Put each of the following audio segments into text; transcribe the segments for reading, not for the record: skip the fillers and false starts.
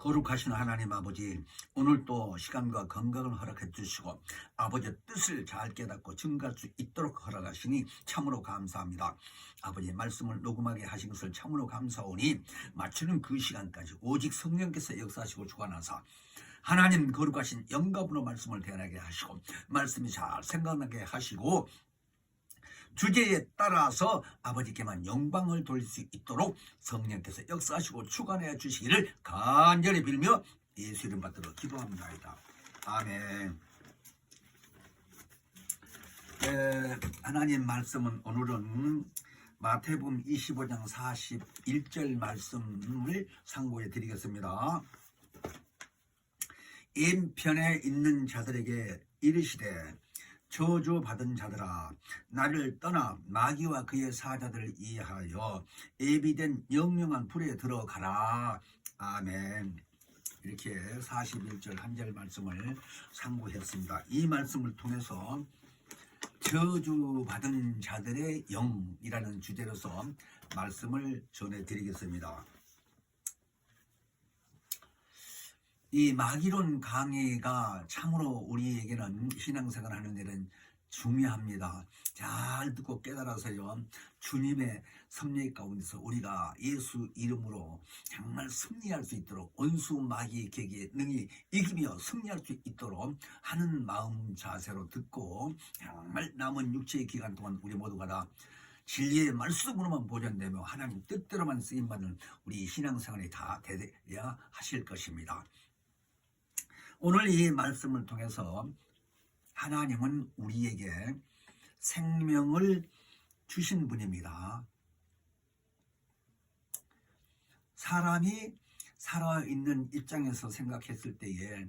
거룩하신 하나님 아버지, 오늘도 시간과 건강을 허락해 주시고 아버지의 뜻을 잘 깨닫고 증거할 수 있도록 허락하시니 참으로 감사합니다. 아버지 말씀을 녹음하게 하신 것을 참으로 감사오니 맞추는 그 시간까지 오직 성령께서 역사하시고 주관하사 하나님 거룩하신 영감으로 말씀을 대하게 하시고 말씀이 잘 생각나게 하시고 주제에 따라서 아버지께만 영광을 돌릴 수 있도록 성령께서 역사하시고 주관해 주시기를 간절히 빌며 예수 이름 받들어 기도합니다. 아멘. 하나님 말씀은 오늘은 마태복음 25장 41절 말씀을 상고해 드리겠습니다. 왼편에 있는 자들에게 이르시되 저주받은 자들아, 나를 떠나 마귀와 그의 사자들을 이해하여 예비된 영영한 불에 들어가라. 아멘. 이렇게 41절 한 절 말씀을 상고했습니다. 이 말씀을 통해서 저주받은 자들의 영이라는 주제로서 말씀을 전해드리겠습니다. 이 마귀론 강의가 참으로 우리에게는 신앙생활 하는 데는 중요합니다. 잘 듣고 깨달아서요, 주님의 섭리 가운데서 우리가 예수 이름으로 정말 승리할 수 있도록 원수 마귀 계기에 능히 이기며 승리할 수 있도록 하는 마음 자세로 듣고 정말 남은 육체의 기간 동안 우리 모두가 다 진리의 말씀으로만 보존되며 하나님 뜻대로만 쓰임받는 우리 신앙생활이 다 되어야 하실 것입니다. 오늘 이 말씀을 통해서 하나님은 우리에게 생명을 주신 분입니다. 사람이 살아있는 입장에서 생각했을 때에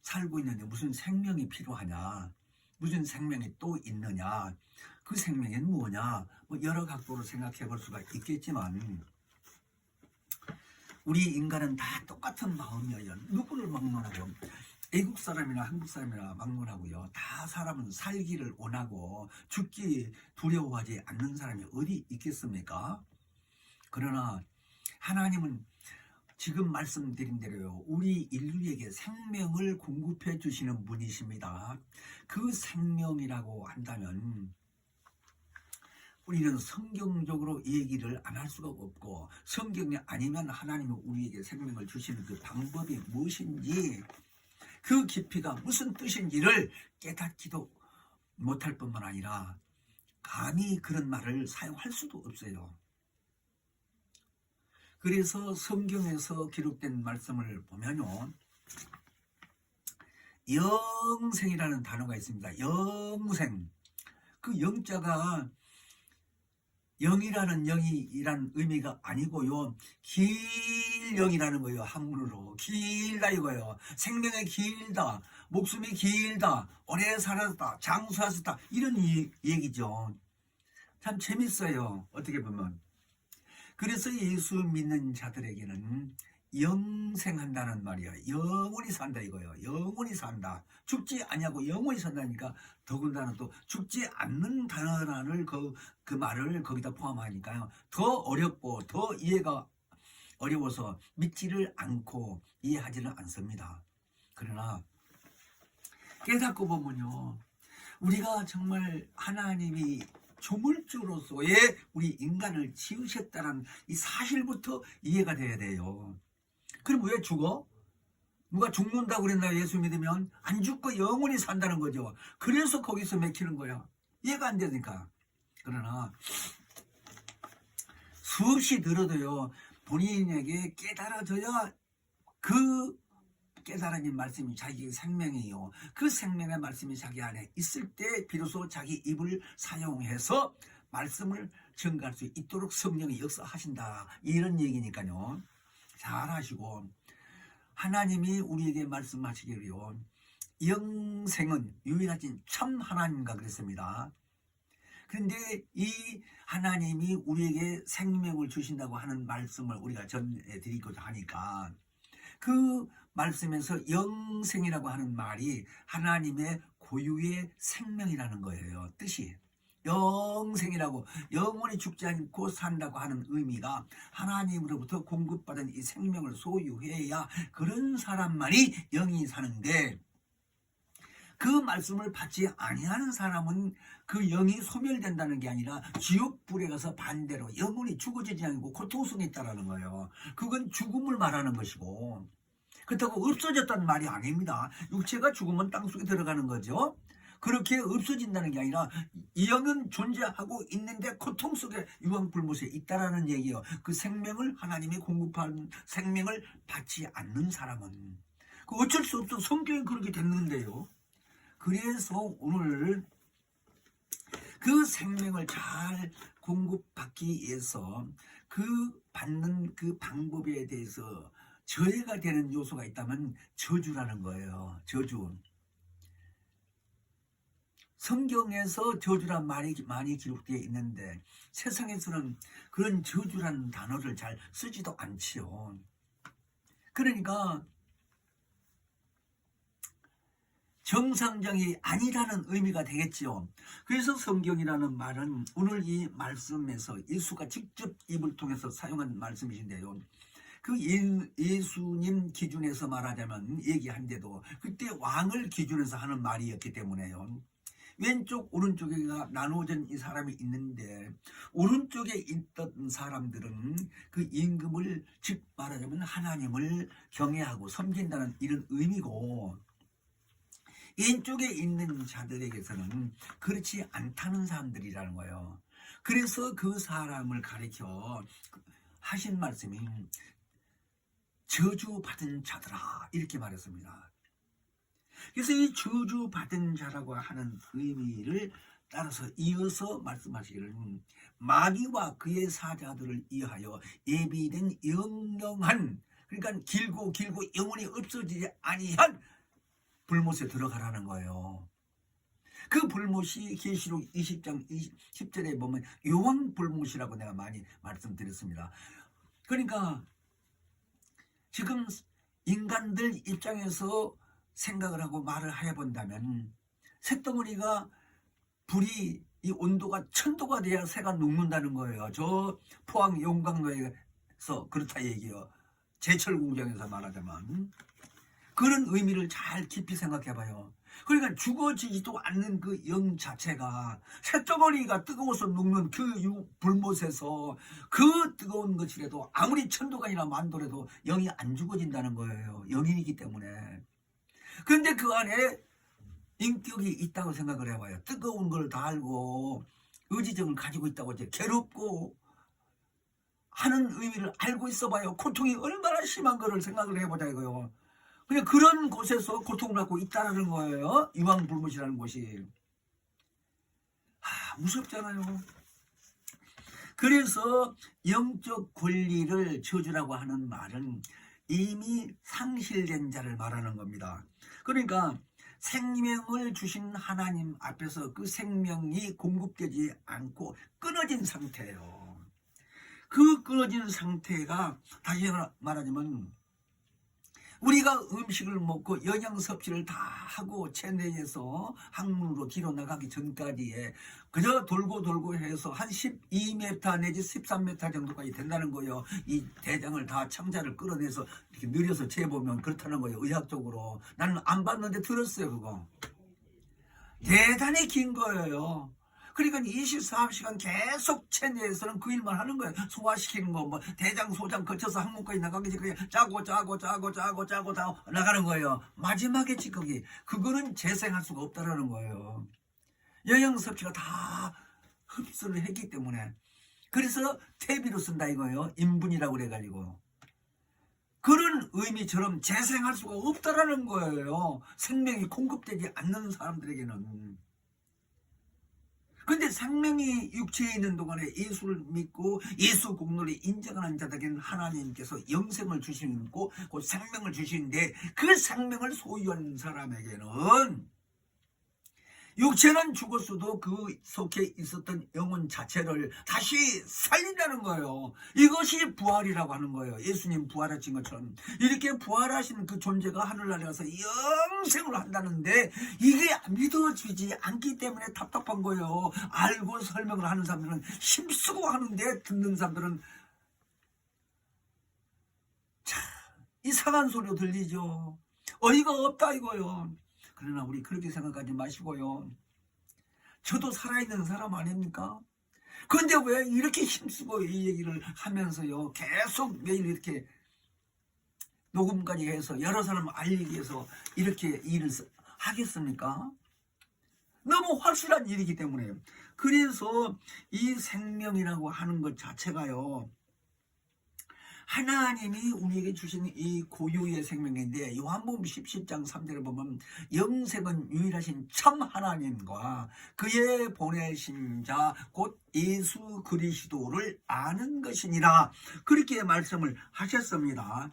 살고 있는데 무슨 생명이 필요하냐, 무슨 생명이 또 있느냐, 그 생명이 뭐냐, 여러 각도로 생각해 볼 수가 있겠지만 우리 인간은 다 똑같은 마음이에요. 누구를 막론하고 애국 사람이나 한국 사람이나 막론하고요. 다 사람은 살기를 원하고 죽기 두려워하지 않는 사람이 어디 있겠습니까? 그러나 하나님은 지금 말씀드린 대로요, 우리 인류에게 생명을 공급해 주시는 분이십니다. 그 생명이라고 한다면 우리는 성경적으로 얘기를 안 할 수가 없고, 성경이 아니면 하나님은 우리에게 생명을 주시는 그 방법이 무엇인지, 그 깊이가 무슨 뜻인지를 깨닫지도 못할 뿐만 아니라 감히 그런 말을 사용할 수도 없어요. 그래서 성경에서 기록된 말씀을 보면요, 영생이라는 단어가 있습니다. 영생. 그 영자가 영이라는 영이란 의미가 아니고요, 길영이라는 거예요. 한문으로 길다 이거예요. 생명이 길다, 목숨이 길다, 오래 살았다, 장수하셨다, 이런 얘기죠. 참 재밌어요, 어떻게 보면. 그래서 예수 믿는 자들에게는 영생한다는 말이야. 영원히 산다 이거예요. 영원히 산다. 죽지 아니하고 영원히 산다니까 더군다나 또 죽지 않는 단어라는 그 말을 거기다 포함하니까요, 더 어렵고 더 이해가 어려워서 믿지를 않고 이해하지는 않습니다. 그러나 깨닫고 보면요, 우리가 정말 하나님이 조물주로서의 우리 인간을 지으셨다는 이 사실부터 이해가 돼야 돼요. 그럼 왜 죽어? 누가 죽는다고 그랬나요? 예수 믿으면 안 죽고 영원히 산다는 거죠. 그래서 거기서 맥히는 거야. 이해가 안 되니까. 그러나 수없이 들어도요, 본인에게 깨달아져야 그 깨달아진 말씀이 자기 생명이요, 그 생명의 말씀이 자기 안에 있을 때 비로소 자기 입을 사용해서 말씀을 증가할 수 있도록 성령이 역사하신다, 이런 얘기니까요. 잘 하시고, 하나님이 우리에게 말씀하시기로요, 영생은 유일하신 참 하나님과 그랬습니다. 그런데 이 하나님이 우리에게 생명을 주신다고 하는 말씀을 우리가 전해드리고자 하니까, 그 말씀에서 영생이라고 하는 말이 하나님의 고유의 생명이라는 거예요. 뜻이. 영생이라고 영원히 죽지 않고 산다고 하는 의미가 하나님으로부터 공급받은 이 생명을 소유해야 그런 사람만이 영이 사는데, 그 말씀을 받지 아니하는 사람은 그 영이 소멸된다는 게 아니라 지옥불에 가서 반대로 영원히 죽어지지 않고 고통성이 있다라는 거예요. 그건 죽음을 말하는 것이고, 그렇다고 없어졌다는 말이 아닙니다. 육체가 죽으면 땅속에 들어가는 거죠. 그렇게 없어진다는 게 아니라 이 영은 존재하고 있는데 고통 속에 유황불못에 있다라는 얘기예요. 그 생명을, 하나님이 공급한 생명을 받지 않는 사람은 그 어쩔 수 없어. 성경에 그렇게 됐는데요. 그래서 오늘 그 생명을 잘 공급받기 위해서 그 받는 그 방법에 대해서 저해가 되는 요소가 있다면 저주라는 거예요. 저주. 성경에서 저주란 말이 많이 기록되어 있는데 세상에서는 그런 저주라는 단어를 잘 쓰지도 않지요. 그러니까 정상적이 아니라는 의미가 되겠지요. 그래서 성경이라는 말은 오늘 이 말씀에서 예수가 직접 입을 통해서 사용한 말씀이신데요. 그 예수님 기준에서 말하자면 얘기한데도 그때 왕을 기준해서 하는 말이었기 때문에요. 왼쪽 오른쪽에가 나누어진 이 사람이 있는데 오른쪽에 있던 사람들은 그 임금을, 즉 말하자면 하나님을 경외하고 섬긴다는 이런 의미고, 왼쪽에 있는 자들에게서는 그렇지 않다는 사람들이라는 거예요. 그래서 그 사람을 가리켜 하신 말씀이 저주받은 자들아 이렇게 말했습니다. 그래서 이 저주받은 자라고 하는 의미를 따라서 이어서 말씀하시기를 마귀와 그의 사자들을 위하여 예비된 영영한, 그러니까 길고 영원히 없어지지 아니한 불못에 들어가라는 거예요. 그 불못이 계시록 20장 10절에 보면 요한불못이라고 내가 많이 말씀드렸습니다. 그러니까 지금 인간들 입장에서 생각을 하고 말을 해본다면 쇳덩어리가 불이 이 온도가 1000도가 돼야 새가 녹는다는 거예요. 저 포항 용광로에서 그렇다 얘기해요. 제철 공장에서 말하자면. 그런 의미를 잘 깊이 생각해봐요. 그러니까 죽어지지도 않는 그 영 자체가 쇳덩어리가 뜨거워서 녹는 그 불못에서 그 뜨거운 것이라도 아무리 1000도가 아니라 10,000도라도 영이 안 죽어진다는 거예요. 영이기 때문에. 그런데 그 안에 인격이 있다고 생각을 해봐요. 뜨거운 걸 다 알고 의지정을 가지고 있다고 이제 괴롭고 하는 의미를 알고 있어봐요. 고통이 얼마나 심한 거를 생각을 해보자 이거요. 그냥 그런 곳에서 고통을 받고 있다는 거예요. 유황불못이라는 곳이. 무섭잖아요. 그래서 영적 권리를 저주라고 하는 말은 이미 상실된 자를 말하는 겁니다. 그러니까 생명을 주신 하나님 앞에서 그 생명이 공급되지 않고 끊어진 상태예요. 그 끊어진 상태가 다시 말하자면 우리가 음식을 먹고 영양 섭취를 다 하고 체내에서 항문으로 뒤로 나가기 전까지에 그저 돌고 해서 한 12m 내지 13m 정도까지 된다는 거예요. 이 대장을 다 창자를 끌어내서 이렇게 느려서 재보면 그렇다는 거예요. 의학적으로. 나는 안 봤는데 들었어요. 그거 대단히 긴 거예요. 그러니까 24시간 계속 체내에서는 그 일만 하는 거예요. 소화시키는 거, 뭐 대장, 소장 거쳐서 항문까지 나가기 전에 짜고 나가는 거예요. 마지막에 찌꺼기. 그거는 재생할 수가 없다라는 거예요. 영양 섭취가 다 흡수를 했기 때문에. 그래서 퇴비로 쓴다 이거예요. 인분이라고 그래가지고. 그런 의미처럼 재생할 수가 없다라는 거예요. 생명이 공급되지 않는 사람들에게는. 근데 생명이 육체에 있는 동안에 예수를 믿고 예수 공로를 인정하는 자들에게는 하나님께서 영생을 주시고 그 생명을 주시는데 그 생명을 소유한 사람에게는 육체는 죽었어도 그 속에 있었던 영혼 자체를 다시 살린다는 거예요. 이것이 부활이라고 하는 거예요. 예수님 부활하신 것처럼 이렇게 부활하신 그 존재가 하늘나라에 가서 영생을 한다는데 이게 믿어지지 않기 때문에 답답한 거예요. 알고 설명을 하는 사람들은 힘쓰고 하는데 듣는 사람들은 참 이상한 소리로 들리죠. 어이가 없다 이거요. 그러나 우리 그렇게 생각하지 마시고요. 저도 살아있는 사람 아닙니까? 그런데 왜 이렇게 힘쓰고 이 얘기를 하면서요. 계속 매일 이렇게 녹음까지 해서 여러 사람 알리기 위해서 이렇게 일을 하겠습니까? 너무 확실한 일이기 때문에. 그래서 이 생명이라고 하는 것 자체가요. 하나님이 우리에게 주신 이 고유의 생명인데 요한복음 17장 3절을 보면 영생은 유일하신 참 하나님과 그의 보내신 자 곧 예수 그리스도를 아는 것이니라 그렇게 말씀을 하셨습니다.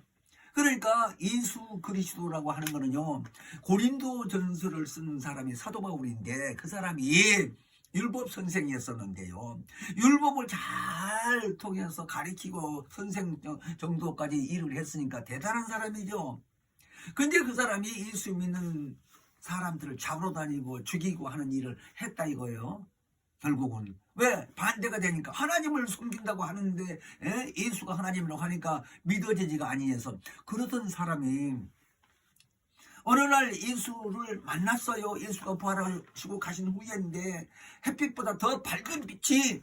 그러니까 예수 그리스도라고 하는 거는요 고린도 전서를 쓴 사람이 사도 바울인데 그 사람이 율법 선생이었었는데요. 율법을 잘 통해서 가리키고 선생 정도까지 일을 했으니까 대단한 사람이죠. 근데 그 사람이 예수 믿는 사람들을 잡으러 다니고 죽이고 하는 일을 했다 이거예요. 결국은. 왜? 반대가 되니까 하나님을 섬긴다고 하는데 예수가 하나님이라고 하니까 믿어지지가 아니해서 그러던 사람이 어느 날 예수를 만났어요. 예수가 부활하시고 가신 후에인데 햇빛보다 더 밝은 빛이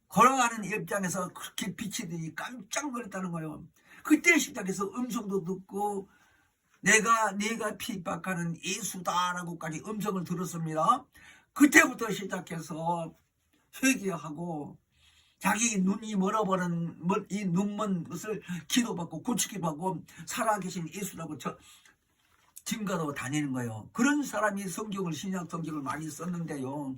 걸어가는 입장에서 그렇게 빛이 드니 깜짝 놀랐다는 거예요. 그때 시작해서 음성도 듣고 내가 핍박하는 예수다라고까지 음성을 들었습니다. 그때부터 시작해서 회개하고 자기 눈이 멀어버린 이 눈먼 것을 기도받고 고치기도 하고 살아계신 예수라고 증거로 다니는 거예요. 그런 사람이 성경을 신약 성경을 많이 썼는데요.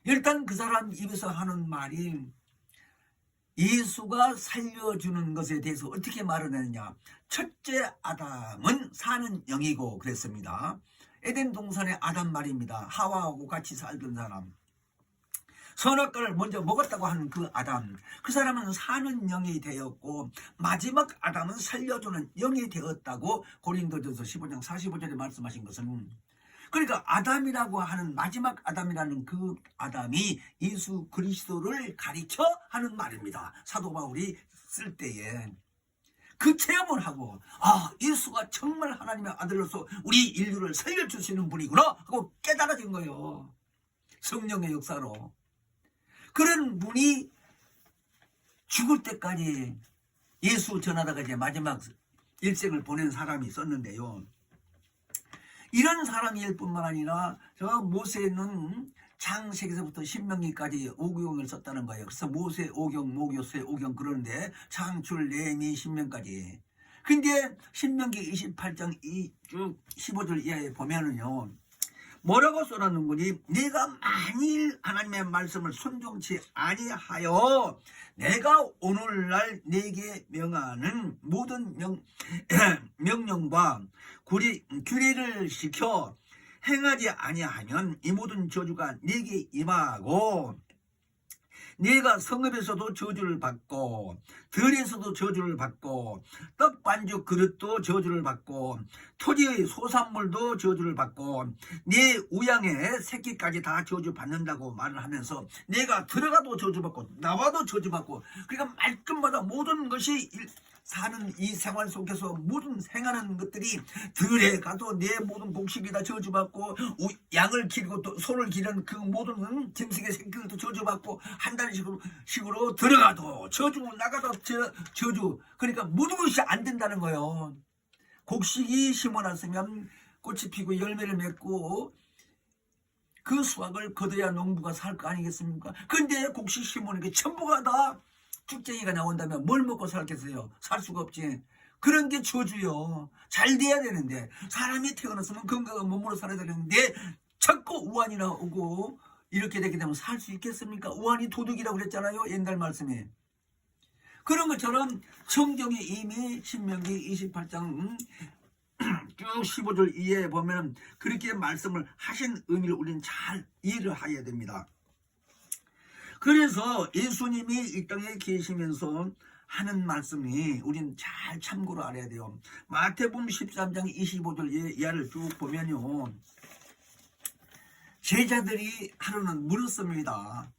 일단 그 사람 입에서 하는 말이 예수가 살려주는 것에 대해서 어떻게 말을 했느냐. 첫째 아담은 사는 영이고 그랬습니다. 에덴 동산의 아담 말입니다. 하와하고 같이 살던 사람. 선악과를 먼저 먹었다고 하는 그 아담, 그 사람은 사는 영이 되었고 마지막 아담은 살려주는 영이 되었다고 고린도전서 15장 45절에 말씀하신 것은 그러니까 아담이라고 하는 마지막 아담이라는 그 아담이 예수 그리스도를 가리켜 하는 말입니다. 사도 바울이 쓸 때에 그 체험을 하고 예수가 정말 하나님의 아들로서 우리 인류를 살려주시는 분이구나 하고 깨달아진 거예요. 성령의 역사로. 그런 분이 죽을 때까지 예수 전하다가 이제 마지막 일생을 보낸 사람이 있었는데요. 이런 사람일 뿐만 아니라 저 모세는 창세기서부터 신명기까지 오경을 썼다는 거예요. 그래서 모세 오경, 모교세 오경 그러는데 창출, 레미, 신명까지. 근데 신명기 28장 쭉 15절 이하에 보면은요. 뭐라고 써놨는거니 네가 만일 하나님의 말씀을 순종치 아니하여 내가 오늘날 네게 명하는 모든 명령과 규례를 지켜 행하지 아니하면 이 모든 저주가 네게 임하고 네가 성읍에서도 저주를 받고 들에서도 저주를 받고 떡반죽 그릇도 저주를 받고 토지의 소산물도 저주를 받고 네 우양의 새끼까지 다 저주 받는다고 말을 하면서 내가 들어가도 저주받고 나와도 저주받고 그러니까 말끝마다 모든 것이 사는 이 생활 속에서 모든 행하는 것들이 들에 가도 내 모든 곡식이 다 저주받고 양을 기르고 또 소를 기르는 그 모든 짐승의 새끼들도 저주받고 한다는 식으로 들어가도 저주 나가도 저주 그러니까 모든 것이 안 된다는 거예요. 곡식이 심어놨으면 꽃이 피고 열매를 맺고 그 수확을 거둬야 농부가 살 거 아니겠습니까? 근데 곡식 심어놓은 게 전부가 다 쭉쟁이가 나온다면 뭘 먹고 살겠어요? 살 수가 없지. 그런 게 저주요. 잘 돼야 되는데 사람이 태어났으면 건강한 몸으로 살아야 되는데 자꾸 우환이 나오고 이렇게 되게 되면 살 수 있겠습니까? 우환이 도둑이라고 그랬잖아요. 옛날 말씀에. 그런 것처럼 성경에 이미 신명기 28장 쭉 15절 이해해 보면 그렇게 말씀을 하신 의미를 우리는 잘 이해를 해야 됩니다. 그래서 예수님이 이 땅에 계시면서 하는 말씀이 우리는 잘 참고로 알아야 돼요. 마태복음 13장 25절 이하를 쭉 보면요, 제자들이 하루는 물었습니다.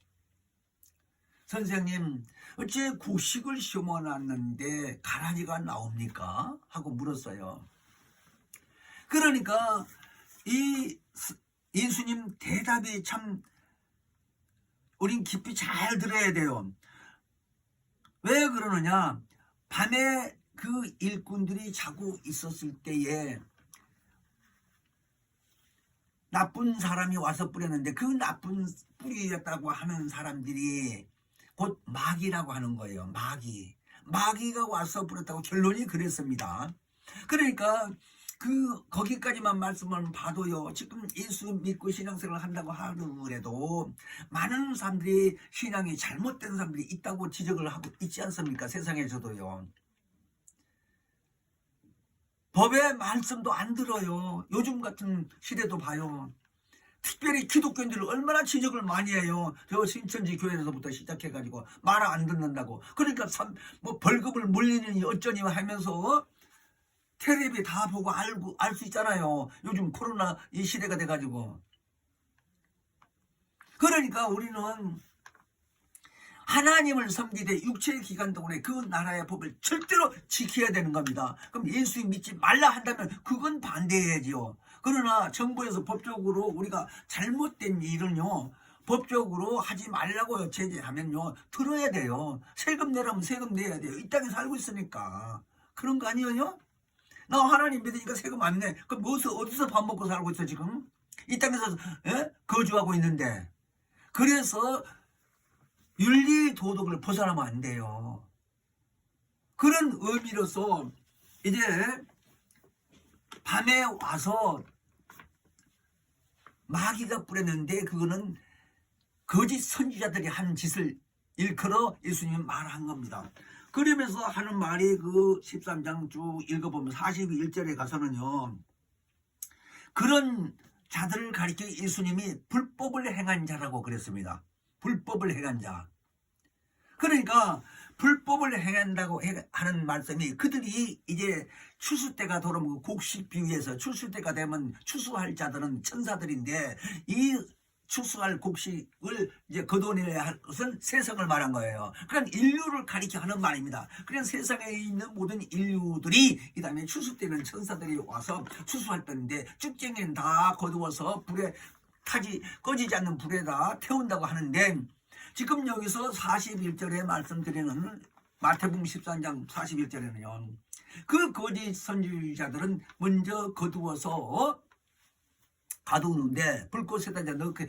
선생님, 어째 곡식을 심어놨는데 가라지가 나옵니까? 하고 물었어요. 그러니까 이 예수님 대답이 참 우린 깊이 잘 들어야 돼요. 왜 그러느냐? 밤에 그 일꾼들이 자고 있었을 때에 나쁜 사람이 와서 뿌렸는데 그 나쁜 뿌리였다고 하는 사람들이 곧 마귀라고 하는 거예요. 마귀가 와서 뿌렸다고 결론이 그랬습니다. 그러니까 거기까지만 말씀을 봐도요, 지금 예수 믿고 신앙생활을 한다고 하더라도 많은 사람들이 신앙이 잘못된 사람들이 있다고 지적을 하고 있지 않습니까? 세상에서도요. 법의 말씀도 안 들어요. 요즘 같은 시대도 봐요. 특별히 기독교인들을 얼마나 지적을 많이 해요. 저 신천지 교회에서부터 시작해가지고 말 안 듣는다고. 그러니까 벌금을 물리느니 어쩌니 하면서 텔레비 다 보고 알 수 있잖아요. 요즘 코로나 이 시대가 돼가지고. 그러니까 우리는 하나님을 섬기되 육체의 기간 동안에 그 나라의 법을 절대로 지켜야 되는 겁니다. 그럼 예수 믿지 말라 한다면 그건 반대해야지요. 그러나 정부에서 법적으로 우리가 잘못된 일은요, 법적으로 하지 말라고 제재하면요, 들어야 돼요. 세금 내라면 세금 내야 돼요. 이 땅에 살고 있으니까. 그런 거 아니에요? 나 하나님 믿으니까 세금 안 내. 그럼 어디서 밥 먹고 살고 있어 지금? 이 땅에서 거주하고 있는데. 그래서 윤리 도덕을 벗어나면 안 돼요. 그런 의미로서 이제 밤에 와서 마귀가 뿌렸는데 그거는 거짓 선지자들이 한 짓을 일컬어 예수님이 말한 겁니다. 그러면서 하는 말이 그 13장 쭉 읽어보면 41절에 가서는요, 그런 자들을 가리켜 예수님이 불법을 행한 자라고 그랬습니다. 불법을 행한 자. 그러니까 불법을 행한다고 하는 말씀이 그들이 이제 추수 때가 돌아오면 곡식 비유에서 추수 때가 되면 추수할 자들은 천사들인데 이 추수할 곡식을 이제 거둬내야 할 것은 세상을 말한 거예요. 그러니까 인류를 가리켜 하는 말입니다. 그냥 세상에 있는 모든 인류들이 이 다음에 추수 때는 천사들이 와서 추수할 때인데 쭉쟁이는 다 거두어서 불에 꺼지지 않는 불에다 태운다고 하는데, 지금 여기서 41절에 말씀드리는 마태복음 13장 41절에는요, 그 거짓 선지자들은 먼저 거두어서 가두는데 불꽃에다 넣게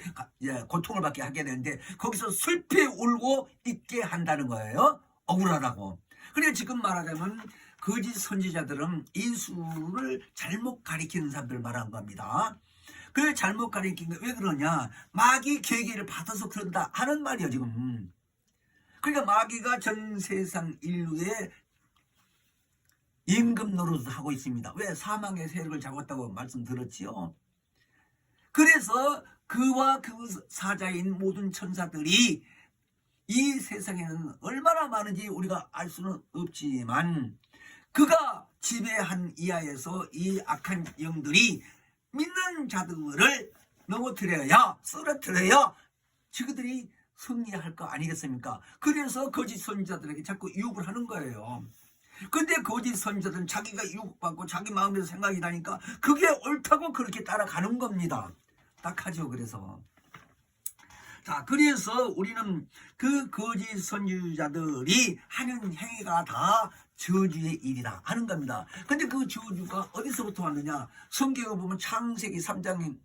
고통을 받게 하게 되는데 거기서 슬피 울고 있게 한다는 거예요. 억울하다고. 그래 지금 말하자면 거짓 선지자들은 예수를 잘못 가리키는 사람들 말한 겁니다. 그래 잘못 가리킨 게 왜 그러냐? 마귀 계기를 받아서 그런다 하는 말이에요 지금. 그러니까 마귀가 전 세상 인류의 임금 노릇을 하고 있습니다. 왜? 사망의 세력을 잡았다고 말씀드렸지요. 그래서 그와 그 사자인 모든 천사들이 이 세상에는 얼마나 많은지 우리가 알 수는 없지만 그가 지배한 이하에서 이 악한 영들이 믿는 자들을 넘어뜨려야, 쓰러뜨려야 저들이 승리할 거 아니겠습니까? 그래서 거짓 선지자들에게 자꾸 유혹을 하는 거예요. 근데 거짓 선지자들은 자기가 유혹받고 자기 마음에서 생각이 나니까 그게 옳다고 그렇게 따라가는 겁니다. 딱하죠. 그래서 그래서 우리는 그 거짓 선지자들이 하는 행위가 다 저주의 일이다 하는 겁니다. 근데 그 저주가 어디서부터 왔느냐? 성경을 보면 창세기 3장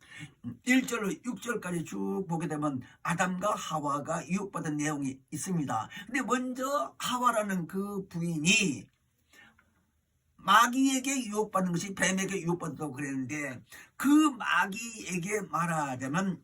1절로 6절까지 쭉 보게 되면 아담과 하와가 유혹받은 내용이 있습니다. 근데 먼저 하와라는 그 부인이 마귀에게 유혹받는 것이 뱀에게 유혹받았다고 그랬는데, 그 마귀에게 말하자면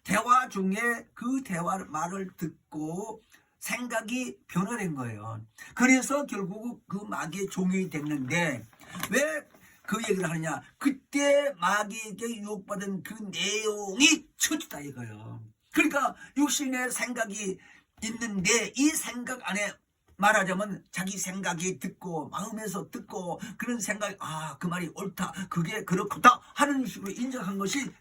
대화 중에 그 대화 말을 듣고 생각이 변화된 거예요. 그래서 결국 그 마귀의 종이 됐는데, 왜 그 얘기를 하느냐? 그때 마귀에게 유혹받은 그 내용이 처지다 이거예요. 그러니까 육신의 생각이 있는데 이 생각 안에 말하자면 자기 생각이 듣고 마음에서 듣고 그런 생각이 그 말이 옳다 그게 그렇다 하는 식으로 인정한 것이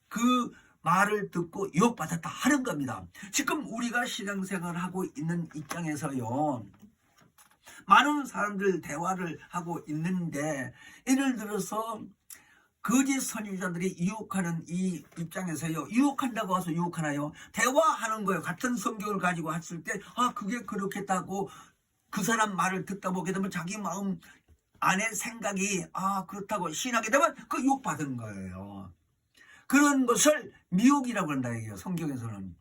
그 말을 듣고 유혹받았다 하는 겁니다. 지금 우리가 신앙생활을 하고 있는 입장에서요, 많은 사람들 대화를 하고 있는데 예를 들어서 거짓 선지자들이 유혹하는 이 입장에서요, 유혹한다고 해서 유혹하나요? 대화하는 거예요. 같은 성경을 가지고 했을 때 그게 그렇겠다고 그 사람 말을 듣다 보게 되면 자기 마음 안에 생각이 그렇다고 신하게 되면 그 유혹받은 거예요. 그런 것을 미혹이라고 한다 이게요. 성경에서는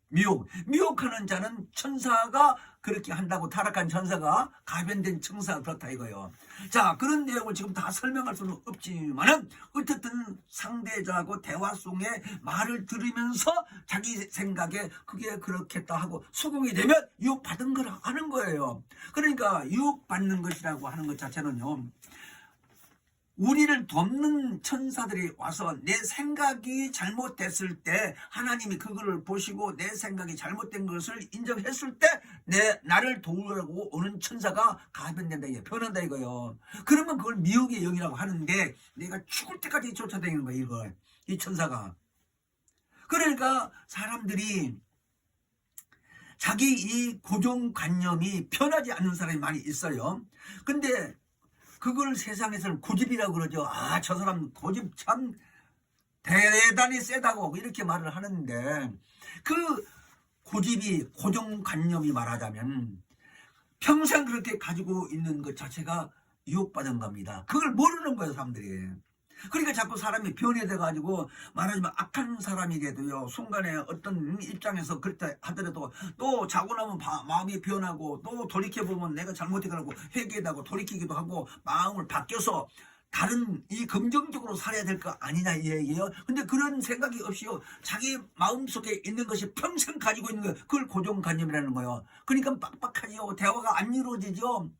미혹하는 자는 천사가 그렇게 한다고, 타락한 천사가 가변된 천사가 그렇다 이거예요. 자, 그런 내용을 지금 다 설명할 수는 없지만은 어쨌든 상대자하고 대화 속에 말을 들으면서 자기 생각에 그게 그렇겠다 하고 수긍이 되면 유혹받은 거라 하는 거예요. 그러니까 유혹받는 것이라고 하는 것 자체는요, 우리를 돕는 천사들이 와서 내 생각이 잘못됐을 때 하나님이 그거를 보시고 내 생각이 잘못된 것을 인정했을 때 나를 도우려고 오는 천사가 가변된다 이거예요. 변한다 이거예요. 그러면 그걸 미혹의 영이라고 하는데 내가 죽을 때까지 쫓아다니는 거예요. 이거 이 천사가. 그러니까 사람들이 자기 이 고정관념이 변하지 않는 사람이 많이 있어요. 근데 그걸 세상에서는 고집이라고 그러죠. 저 사람 고집 참 대단히 세다고 이렇게 말을 하는데, 그 고집이 고정관념이 말하자면 평생 그렇게 가지고 있는 것 자체가 유혹받은 겁니다. 그걸 모르는 거예요 사람들이. 그러니까 자꾸 사람이 변해돼 가지고 말하자면 악한 사람이게도요, 순간에 어떤 입장에서 그렇다 하더라도 또 자고 나면 마음이 변하고 또 돌이켜보면 내가 잘못했다고 회개하고 돌이키기도 하고 마음을 바뀌어서 다른 이 긍정적으로 살아야 될 거 아니냐 이 얘기예요. 근데 그런 생각이 없이요, 자기 마음속에 있는 것이 평생 가지고 있는 거예요. 그걸 고정관념이라는 거예요. 그러니까 빡빡하지요. 대화가 안 이루어지죠.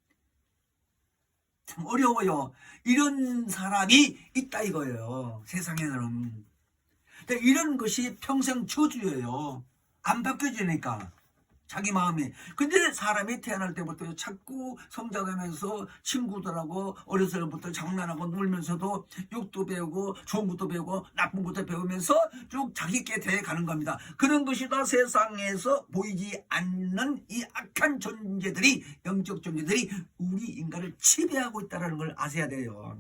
참 어려워요. 이런 사람이 있다 이거예요. 세상에는. 근데 이런 것이 평생 저주예요. 안 바뀌어지니까 자기 마음이. 근데 사람이 태어날 때부터 자꾸 성장하면서 친구들하고 어렸을 때부터 장난하고 놀면서도 욕도 배우고 좋은 것도 배우고 나쁜 것도 배우면서 쭉 자기께 대해가는 겁니다. 그런 것이 다 세상에서 보이지 않는 이 악한 존재들이, 영적 존재들이 우리 인간을 지배하고 있다는 걸 아셔야 돼요.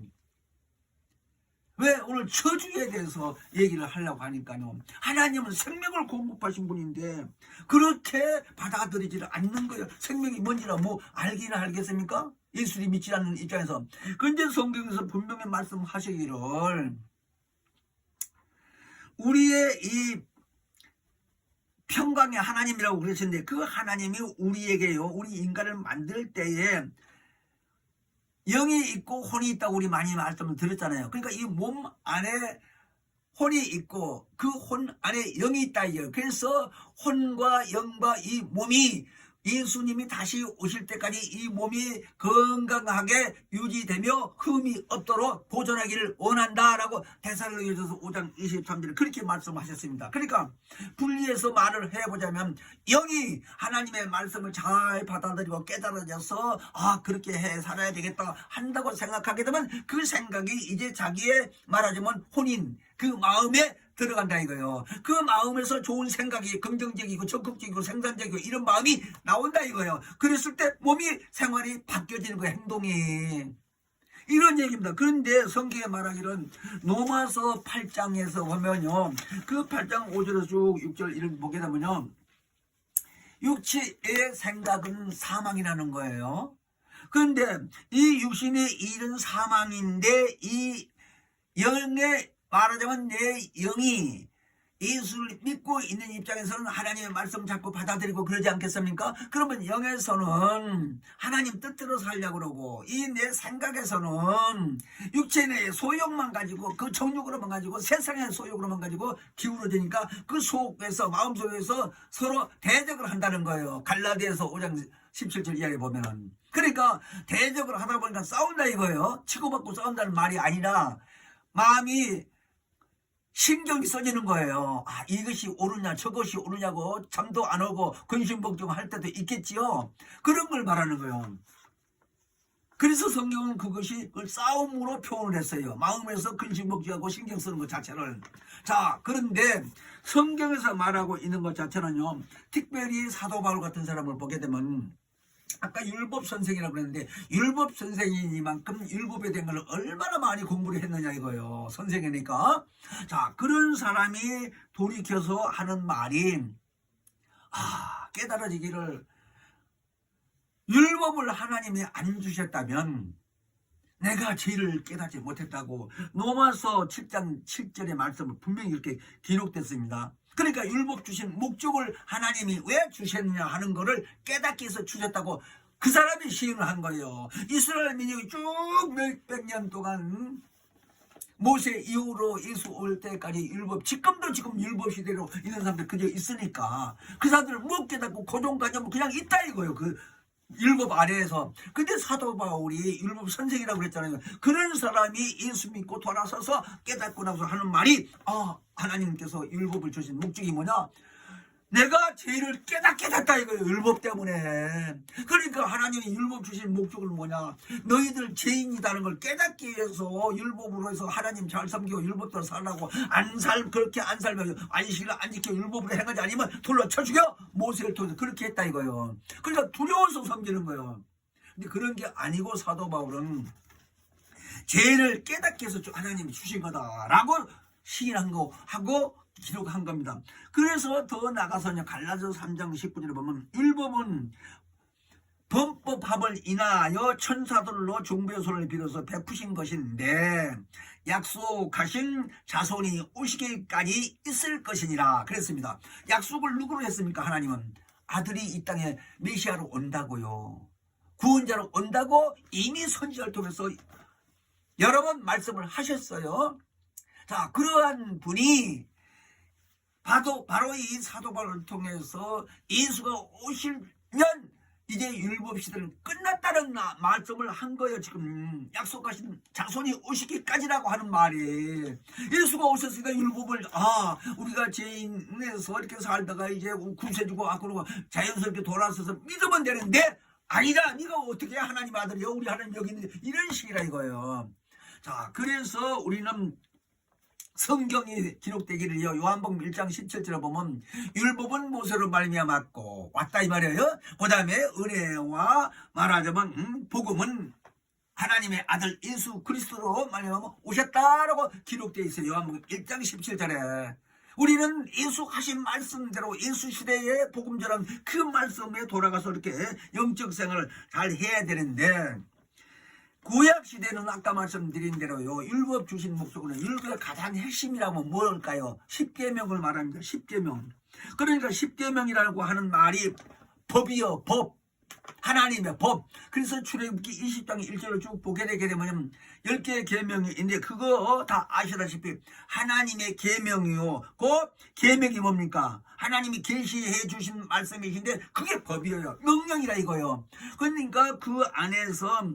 왜 오늘 저주에 대해서 얘기를 하려고 하니까요, 하나님은 생명을 공급하신 분인데 그렇게 받아들이지를 않는 거예요. 생명이 뭔지라 알기나 알겠습니까? 예수를 믿지 않는 입장에서. 그런데 성경에서 분명히 말씀하시기를 우리의 이 평강의 하나님이라고 그러셨는데, 그 하나님이 우리에게요, 우리 인간을 만들 때에 영이 있고 혼이 있다고 우리 많이 말씀을 드렸잖아요. 그러니까 이 몸 안에 혼이 있고 그 혼 안에 영이 있다 이거예요. 그래서 혼과 영과 이 몸이 예수님이 다시 오실 때까지 이 몸이 건강하게 유지되며 흠이 없도록 보존하기를 원한다라고 데살로니가서 5장 23절에 그렇게 말씀하셨습니다. 그러니까 분리해서 말을 해보자면 영이 하나님의 말씀을 잘 받아들이고 깨달아져서 그렇게 해 살아야 되겠다 한다고 생각하게 되면 그 생각이 이제 자기의 말하자면 혼인 그 마음에 들어간다 이거예요. 그 마음에서 좋은 생각이 긍정적이고 적극적이고 생산적이고 이런 마음이 나온다 이거예요. 그랬을 때 몸이 생활이 바뀌어지는 거예요. 행동이. 이런 얘기입니다. 그런데 성경에 말하기는 로마서 8장에서 보면요, 그 8장 5절에서 쭉 6절 이런 보게 되면요, 육체의 생각은 사망이라는 거예요. 그런데 이 육신의 일은 사망인데 이 영의 말하자면 내 영이 예수를 믿고 있는 입장에서는 하나님의 말씀 자꾸 받아들이고 그러지 않겠습니까? 그러면 영에서는 하나님 뜻대로 살려고 그러고 이 내 생각에서는 육체의 소욕만 가지고 그 정욕으로만 가지고 세상의 소욕으로만 가지고 기울어지니까 그 속에서 마음속에서 서로 대적을 한다는 거예요. 갈라디아서 5장 17절 이하에 보면은. 그러니까 대적을 하다 보니까 싸운다 이거예요. 치고받고 싸운다는 말이 아니라 마음이 신경이 써지는 거예요. 아, 이것이 옳으냐 저것이 옳으냐고 잠도 안 오고 근심걱정할 때도 있겠지요. 그런 걸 말하는 거예요. 그래서 성경은 그것이 싸움으로 표현을 했어요. 마음에서 근심걱정하고 신경 쓰는 것 자체를. 자, 그런데 성경에서 말하고 있는 것 자체는요, 특별히 사도 바울 같은 사람을 보게 되면 아까 율법 선생이라고 그랬는데 율법 선생이니만큼 율법에 대한 걸 얼마나 많이 공부를 했느냐 이거요. 선생이니까. 자, 그런 사람이 돌이켜서 하는 말이 깨달아지기를 율법을 하나님이 안 주셨다면 내가 죄를 깨닫지 못했다고 로마서 7장 7절의 말씀을 분명히 이렇게 기록됐습니다. 그러니까 율법 주신 목적을 하나님이 왜 주셨느냐 하는 거를 깨닫기 위해서 주셨다고 그 사람이 시인을 한 거예요. 이스라엘 민족이 쭉 몇백 년 동안 모세 이후로 예수 올 때까지 율법, 지금도 지금 율법 시대로 있는 사람들 그저 있으니까 그 사람들을 못 깨닫고 고정관념 그냥 있다 이거예요. 그 율법 아래에서. 근데 사도 바울이 율법 선생이라고 그랬잖아요. 그런 사람이 예수 믿고 돌아서서 깨닫고 나서 하는 말이 하나님께서 율법을 주신 목적이 뭐냐? 내가 죄를 깨닫게 됐다 이거예요. 율법 때문에. 그러니까 하나님이 율법 주신 목적은 뭐냐? 너희들 죄인이라는 걸 깨닫기 위해서 율법으로 해서 하나님 잘 섬기고 율법대로 살라고 그렇게 안 살면 안식일 안 지켜 율법으로 행하지 않으면 돌로 쳐 죽여 모세를 통해서 그렇게 했다 이거예요. 그러니까 두려워서 섬기는 거예요. 근데 그런 게 아니고 사도 바울은 죄를 깨닫기 위해서 하나님이 주신 거다라고 시인한 거 하고 기록한 겁니다. 그래서 더 나가서 갈라디아서 3장 19절에 보면 율법은 범법함을 인하여 천사들로 중보의 손을 빌어서 베푸신 것인데 약속하신 자손이 오시기까지 있을 것이니라 그랬습니다. 약속을 누구로 했습니까? 하나님은 아들이 이 땅에 메시아로 온다고요. 구원자로 온다고 이미 선지자를 통해서 여러 번 말씀을 하셨어요. 자, 그러한 분이 바로 이 사도 바울을 통해서 예수가 오시면 이제 율법 시대는 끝났다는 말씀을 한 거예요. 지금 약속하신 자손이 오시기까지라고 하는 말이 예수가 오셨으니까 율법을 우리가 죄인에서 이렇게 살다가 이제 구세주고 그러고 자연스럽게 돌아서서 믿으면 되는데 아니다. 네가 어떻게 하나님 아들이요? 우리 하나님 여기 있는데 이런 식이라 이거예요. 자, 그래서 우리는 성경이 기록되기를요. 요한복음 1장 17절에 보면 율법은 모세로 말미암았고 왔다 이 말이에요. 그 다음에 은혜와 말하자면 복음은 하나님의 아들 예수 그리스도로 말미암아 오셨다라고 기록되어 있어요. 요한복음 1장 17절에 우리는 예수 하신 말씀대로 예수 시대의 복음처럼 그 말씀에 돌아가서 이렇게 영적 생활을 잘 해야 되는데 구약 시대는 아까 말씀드린 대로요. 율법 주신 목적은 율법의 가장 핵심이라고 뭘까요? 십계명을 말합니다. 십계명. 그러니까 십계명이라고 하는 말이 법이요. 법. 하나님의 법. 그래서 출애굽기 20장 1절을 쭉 보게 되게 되면 10개의 계명이 있는데 그거 다 아시다시피 하나님의 계명이요. 그 계명이 뭡니까? 하나님이 계시해 주신 말씀이신데 그게 법이에요. 명령이라 이거요. 그러니까 그 안에서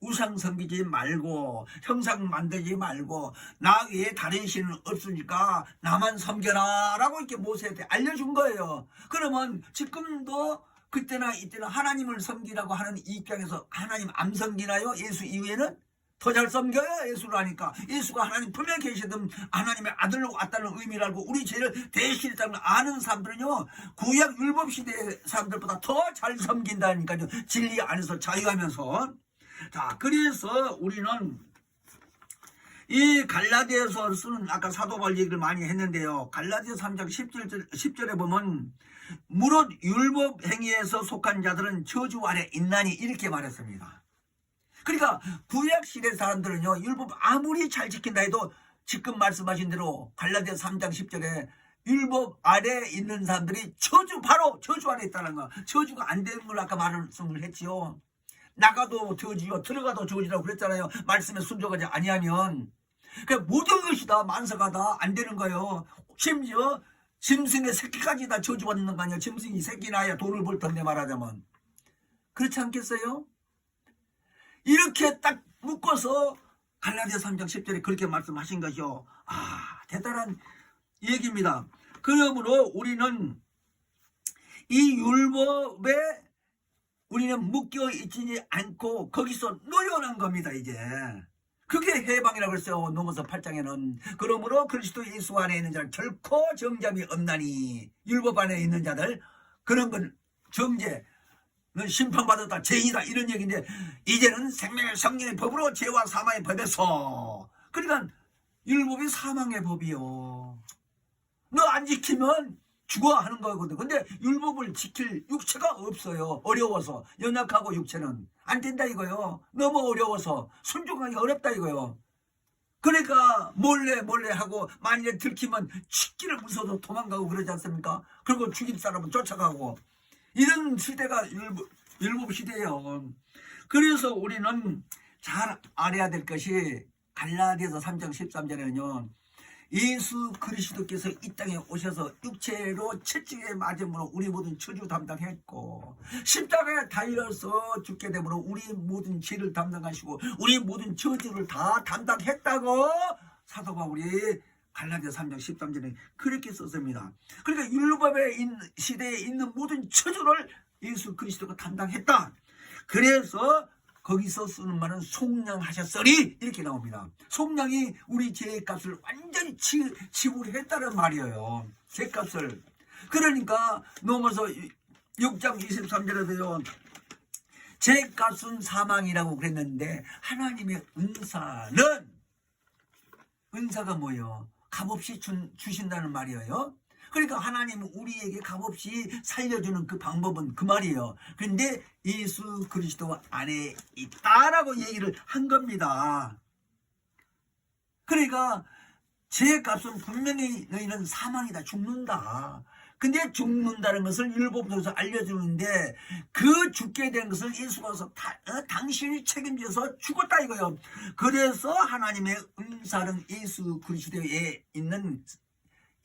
우상 섬기지 말고 형상 만들지 말고 나 외에 다른 신은 없으니까 나만 섬겨라 라고 이렇게 모세한테 알려준 거예요. 그러면 지금도 그때나 이때나 하나님을 섬기라고 하는 이 입장에서 하나님 안 섬기나요? 예수 이후에는? 더 잘 섬겨요. 예수를 하니까. 예수가 하나님 품에 계시던 하나님의 아들로 왔다는 의미를 알고 우리 죄를 대신했다는 걸 아는 사람들은요 구약 율법 시대 사람들보다 더 잘 섬긴다니까요. 진리 안에서 자유하면서. 자, 그래서 우리는 이 갈라디아서 쓰는 아까 사도 바울 얘기를 많이 했는데요. 갈라디아서 3장 10절에 보면 무릇 율법 행위에서 속한 자들은 저주 아래 있나니 이렇게 말했습니다. 그러니까 구약 시대 사람들은요 율법 아무리 잘 지킨다 해도 지금 말씀하신 대로 갈라디아서 3장 10절에 율법 아래 있는 사람들이 바로 저주 안에 있다는 거. 저주가 안 되는 걸 아까 말씀을 했지요. 나가도 저주요, 들어가도 저주라고 그랬잖아요. 말씀에 순종하지 아니하면. 그러니까 모든 것이 다 만사가 다 안 되는 거예요. 심지어 짐승의 새끼까지 다 저주받는 거 아니야. 짐승이 새끼 낳아야 돈을 벌 텐데 말하자면. 그렇지 않겠어요? 이렇게 딱 묶어서 갈라디아 3장 10절에 그렇게 말씀하신 것이요. 대단한 얘기입니다. 그러므로 우리는 이 율법에 우리는 묶여 있지 않고 거기서 노연한 겁니다. 이제 그게 해방이라고 그랬어요. 로마서 8장에는 그러므로 그리스도 예수 안에 있는 자는 결코 정죄함이 없나니. 율법 안에 있는 자들 그런 건 정죄 심판받았다 죄인이다 이런 얘기인데, 이제는 생명의 성령의 법으로 죄와 사망의 법에서, 그러니까 율법이 사망의 법이요. 너 안 지키면 죽어 하는 거거든. 근데 율법을 지킬 육체가 없어요. 어려워서. 연약하고 육체는 안 된다 이거요. 너무 어려워서 순종하기 어렵다 이거요. 그러니까 몰래 하고 만일에 들키면 죽기를 무서워서 도망가고 그러지 않습니까? 그리고 죽일 사람은 쫓아가고, 이런 시대가 율법 시대예요. 그래서 우리는 잘 알아야 될 것이 갈라디아서 3장 13절에는요. 예수 그리스도께서 이 땅에 오셔서 육체로 채찍에 맞음으로 우리 모든 저주 담당했고, 십자가에 달려서 죽게 되므로 우리 모든 죄를 담당하시고 우리 모든 저주를 다 담당했다고 사도 바울이 갈라디아 3장 13절에 그렇게 썼습니다. 그러니까 율법의 시대에 있는 모든 저주를 예수 그리스도가 담당했다. 그래서 거기서 쓰는 말은 속량하셨으리 이렇게 나옵니다. 속량이 우리 죄값을 완전히 지불했다는 말이에요. 죄값을. 그러니까 넘어서 6장 23절에도요. 죄값은 사망이라고 그랬는데 하나님의 은사가 뭐예요? 값없이 주신다는 말이에요. 그러니까 하나님은 우리에게 값없이 살려주는 그 방법은 그 말이에요. 그런데 예수 그리스도 안에 있다라고 얘기를 한 겁니다. 그러니까 죄값은 분명히 너희는 사망이다, 죽는다. 근데 죽는다는 것을 율법에서 알려주는데, 그 죽게 된 것을 예수가 와서 당신이 책임져서 죽었다 이거예요. 그래서 하나님의 은사는 예수 그리스도에 있는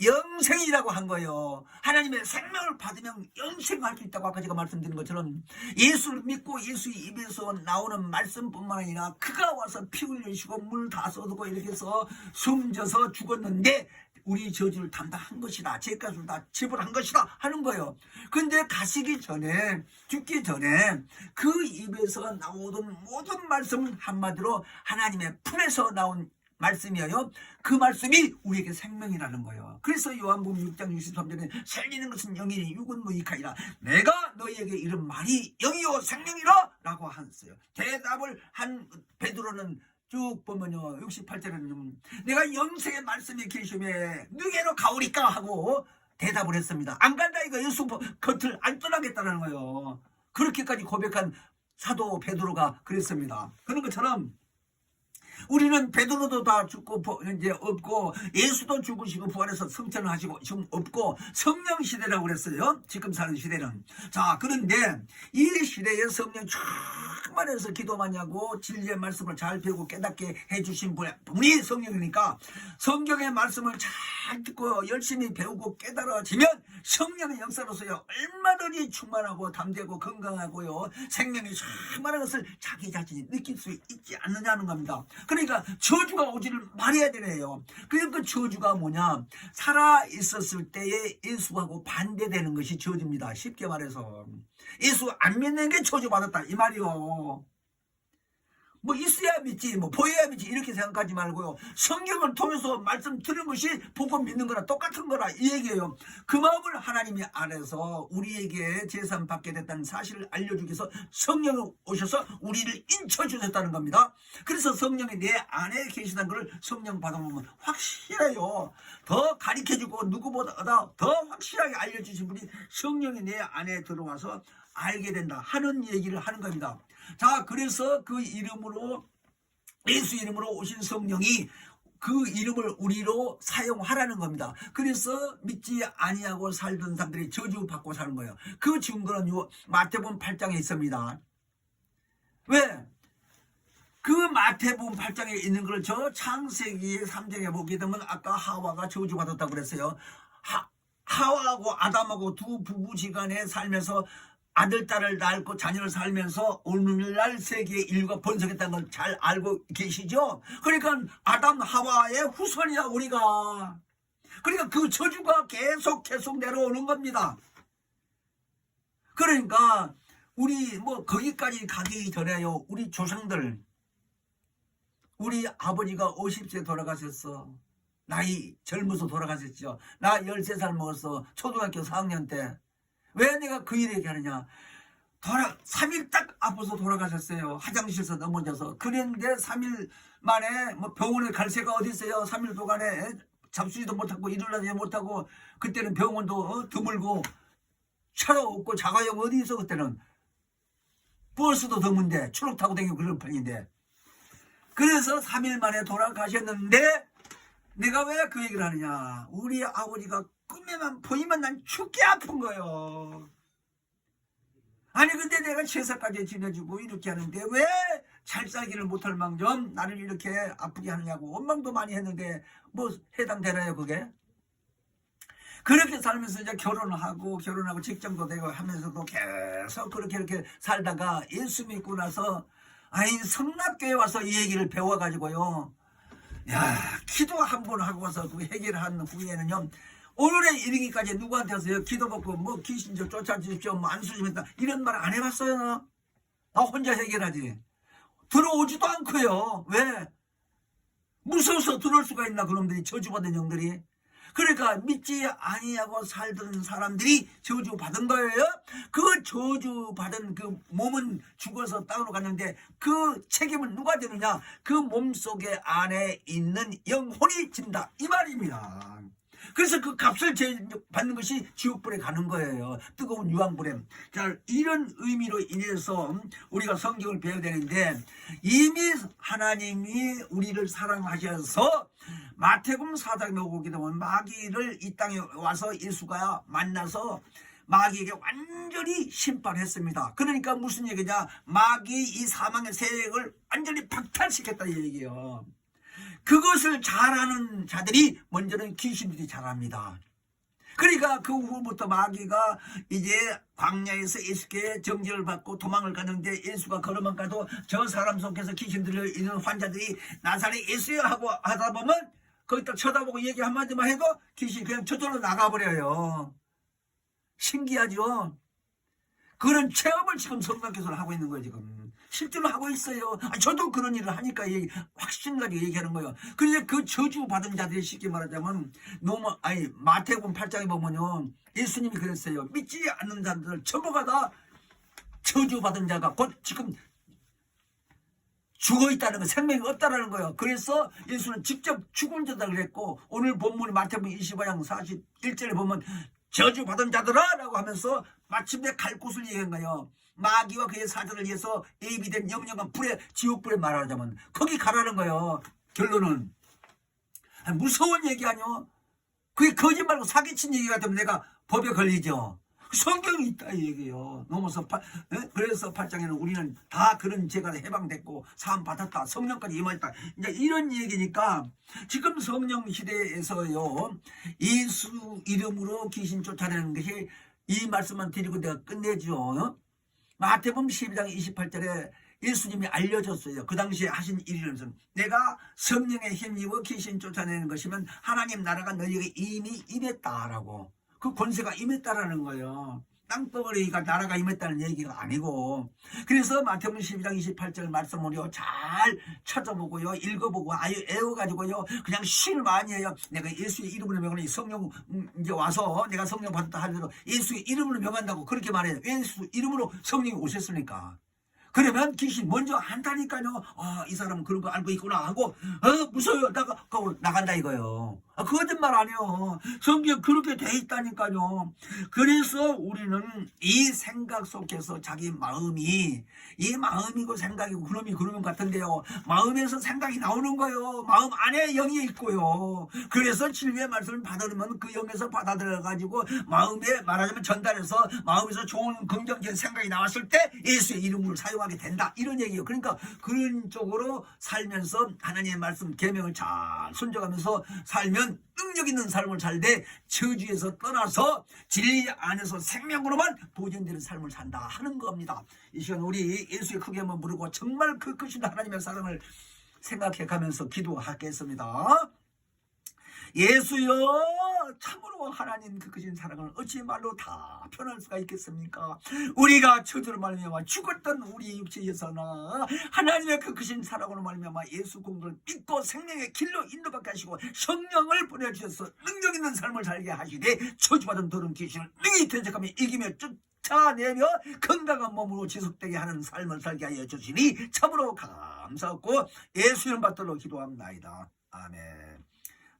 영생이라고 한 거예요. 하나님의 생명을 받으면 영생할 수 있다고 아까 제가 말씀드린 것처럼, 예수를 믿고 예수의 입에서 나오는 말씀뿐만 아니라 그가 와서 피 흘리시고 물 다 쏟고 이렇게 해서 숨져서 죽었는데 우리 저주를 담당한 것이다, 죄값을 다 지불한 것이다 하는 거예요. 근데 죽기 전에 그 입에서 나오던 모든 말씀은 한마디로 하나님의 품에서 나온 말씀이에요. 그 말씀이 우리에게 생명이라는 거예요. 그래서 요한복음 6장 63절에 살리는 것은 영이니 육은 무익하니라. 내가 너희에게 이런 말이 영이요 생명이라 라고 하셨어요. 대답을 한 베드로는 쭉 보면요, 68절에는 내가 영생의 말씀이 계시매 누게로 가오리까 하고 대답을 했습니다. 안 간다 이거. 예수 겉을 안 떠나겠다는 거예요. 그렇게까지 고백한 사도 베드로가 그랬습니다. 그런 것처럼 우리는 베드로도 다 죽고 이제 없고, 예수도 죽으시고 부활해서 성천을 하시고 지금 없고, 성령 시대라고 그랬어요. 지금 사는 시대는. 자, 그런데 이 시대에 성령 충만해서 기도 많이 하고 진리의 말씀을 잘 배우고 깨닫게 해주신 분이 성령이니까, 성경의 말씀을 잘 듣고 열심히 배우고 깨달아지면 성령의 역사로서요 얼마든지 충만하고 담대고 건강하고요 생명이 충만한 것을 자기 자신이 느낄 수 있지 않느냐는 겁니다. 그러니까 저주가 오지를 말해야 되네요. 그러니까 그 저주가 뭐냐, 살아 있었을 때에 예수하고 반대되는 것이 저주입니다. 쉽게 말해서 예수 안 믿는 게 저주받았다 이 말이요. 뭐 있어야 믿지, 뭐 보여야 믿지 이렇게 생각하지 말고요. 성경을 통해서 말씀 들은 것이 보고 믿는 거나 똑같은 거라 이 얘기예요. 그 마음을 하나님이 안에서 우리에게 제산 받게 됐다는 사실을 알려주기 위해서 성령이 오셔서 우리를 인쳐주셨다는 겁니다. 그래서 성령이 내 안에 계시다는 걸 성령 받아보면 확실해요. 더 가르쳐주고 누구보다 더 확실하게 알려주신 분이 성령이 내 안에 들어와서 알게 된다 하는 얘기를 하는 겁니다. 자, 그래서 그 이름으로, 예수 이름으로 오신 성령이 그 이름을 우리로 사용하라는 겁니다. 그래서 믿지 아니하고 살던 사람들이 저주받고 사는 거예요. 그 증거는 마태복음 8장에 있습니다. 왜? 그 마태복음 8장에 있는 걸 저 창세기 3장에 보게 되면 아까 하와가 저주받았다고 그랬어요. 하와하고 아담하고 두 부부지간에 살면서 아들, 딸을 낳고 자녀를 살면서 오늘날 세계의 인류가 번성했다는 걸 잘 알고 계시죠? 그러니까 아담, 하와의 후손이야 우리가. 그러니까 그 저주가 계속 내려오는 겁니다. 그러니까 우리 거기까지 가기 전에요. 우리 조상들, 우리 아버지가 50세 돌아가셨어. 나이 젊어서 돌아가셨죠. 나 13살 먹었어. 초등학교 4학년 때. 왜 내가 그 일 얘기하느냐. 3일 딱 아파서 돌아가셨어요. 화장실에서 넘어져서. 그런데 3일 만에 병원에 갈 새가 어디 있어요. 3일 동안에 잡수지도 못하고 일어나지 못하고, 그때는 병원도 드물고 차로 없고 자가용 어디 있어. 그때는 버스도 드문데 추록 타고 다니고 그런 편인데. 그래서 3일 만에 돌아가셨는데 내가 왜 그 얘기를 하느냐. 우리 아버지가 꿈에만 보이면 난 죽게 아픈 거예요. 아니 근데 내가 제사까지 지내주고 이렇게 하는데 왜 잘 살기를 못할 망정 나를 이렇게 아프게 하느냐고 원망도 많이 했는데 해당되나요 그게? 그렇게 살면서 이제 결혼하고 직장도 되고 하면서도 계속 그렇게 살다가 예수 믿고 나서 성락교회 와서 이 얘기를 배워가지고요. 야, 기도 한 번 하고 와서 그 해결한 후에는요. 오늘에 이르기까지 누구한테서요 기도 받고 귀신 좀 쫓아주십시오, 안수 좀 했다 이런 말 안 해봤어요. 나 혼자 해결하지. 들어오지도 않고요. 왜? 무서워서 들어올 수가 있나 그놈들이, 저주받은 영들이. 그러니까 믿지 아니하고 살던 사람들이 저주받은 거예요. 그 저주받은 그 몸은 죽어서 땅으로 갔는데 그 책임은 누가 지느냐. 그 몸속에 안에 있는 영혼이 진다 이 말입니다. 그래서 그 값을 받는 것이 지옥불에 가는 거예요. 뜨거운 유황불에. 자, 이런 의미로 인해서 우리가 성경을 배워야 되는데, 이미 하나님이 우리를 사랑하셔서 마태복음 4장에 오게 되면 마귀를 이 땅에 와서 예수가 만나서 마귀에게 완전히 심판했습니다. 그러니까 무슨 얘기냐. 마귀 이 사망의 세력을 완전히 박탈시켰다 이 얘기예요. 그것을 잘하는 자들이 먼저는 귀신들이 잘합니다. 그러니까 그 후부터 마귀가 이제 광야에서 예수께 정죄를 받고 도망을 가는데, 예수가 걸어만 가도 저 사람 속에서 귀신 들려 있는 환자들이 나사렛 예수야 하고 하다 보면 거기다 쳐다보고 얘기 한마디만 해도 귀신이 그냥 저절로 나가버려요. 신기하죠? 그런 체험을 지금 성령께서는 하고 있는 거예요. 지금 실제로 하고 있어요. 저도 그런 일을 하니까 확신나게 얘기하는 거예요. 그런데 그 저주받은 자들이 쉽게 말하자면 마태복음 8장에 보면요, 예수님이 그랬어요. 믿지 않는 자들 전부가 다 저주받은 자가 곧 지금 죽어있다는 거, 생명이 없다는 거예요. 그래서 예수는 직접 죽은 자다 그랬고, 오늘 본문이 마태복음 25장 41절에 보면 저주받은 자들아 라고 하면서 마침내 갈 곳을 얘기한 거예요. 마귀와 그의 사자를 위해서 예비된 영영한 불에, 지옥불에 말하자면 거기 가라는 거예요. 결론은 무서운 얘기 아니요. 그게 거짓말고 사기친 얘기 같으면 내가 법에 걸리죠. 성경이 있다 이 얘기예요. 넘어서 그래서 8장에는 우리는 다 그런 죄가 해방됐고 사함 받았다, 성령까지 임하였다, 이제 이런 얘기니까, 지금 성령 시대에서요 예수 이름으로 귀신 쫓아내는 것이, 이 말씀만 드리고 내가 끝내죠. 마태복음 12장 28절에 예수님이 알려줬어요. 그 당시에 하신 일이라면서, 내가 성령의 힘입어 귀신 쫓아내는 것이면 하나님 나라가 너희에게 이미 임했다라고. 그 권세가 임했다라는 거예요. 땅덩어리가 나라가 임했다는 얘기가 아니고. 그래서 마태복음 12장 28절 말씀을요 잘 찾아보고요, 읽어보고 애워가지고요 그냥 시를 많이 해요. 내가 예수의 이름으로 명하니 성령 이제 와서 내가 성령 받았다 하더라도 예수의 이름으로 명한다고 그렇게 말해요. 예수 이름으로 성령이 오셨으니까. 그러면 귀신 먼저 한다니까요. 아, 이 사람은 그런 거 알고 있구나 하고 무서워요. 나간다 이거요. 거짓말 아니에요. 성경 그렇게 돼 있다니까요. 그래서 우리는 이 생각 속에서 자기 마음이 이 마음이고 생각이고 그놈이 그놈 같은데요. 마음에서 생각이 나오는 거예요. 마음 안에 영이 있고요. 그래서 진리의 말씀을 받아들면 그 영에서 받아들여가지고 마음에 말하자면 전달해서 마음에서 좋은 긍정적인 생각이 나왔을 때 예수의 이름을 사용하게 된다. 이런 얘기예요. 그러니까 그런 쪽으로 살면서 하나님의 말씀 계명을 잘 순종하면서 살면 능력 있는 삶을 살되 저주에서 떠나서 진리 안에서 생명으로만 보존되는 삶을 산다 하는 겁니다. 이 시간 우리 예수의 크게 한번 부르고 정말 그 크신 하나님의 사랑을 생각해 가면서 기도하겠습니다. 예수여, 참으로 하나님 그 크신 사랑을 어찌 말로 다 표현할 수가 있겠습니까? 우리가 저주로 말미암아 죽었던 우리 육체에서나 하나님의 그 크신 사랑으로 말미암아 예수 공로를 믿고 생명의 길로 인도받게 하시고 성령을 보내주셔서 능력 있는 삶을 살게 하시되 저주받은 더러운 귀신을 능히 대적하며 이기며 쫓아내며 건강한 몸으로 지속되게 하는 삶을 살게 하여 주시니 참으로 감사하고 예수 이름 받들어 기도합나이다. 아멘.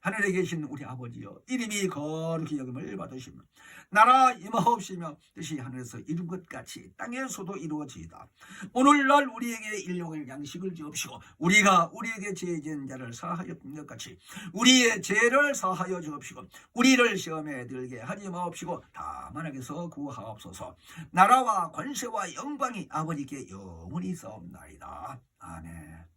하늘에 계신 우리 아버지여, 이름이 거룩히 여김을 받으시며 나라 임하옵시며 뜻이 하늘에서 이룬 것 같이 땅에서도 이루어지이다. 오늘날 우리에게 일용할 양식을 주옵시고 우리가 우리에게 죄 지은 자를 사하여 준 것 같이 우리의 죄를 사하여 주옵시고 우리를 시험에 들게 하지 마옵시고 다만 악에서 구하옵소서. 나라와 권세와 영광이 아버지께 영원히 있사옵나이다. 아멘.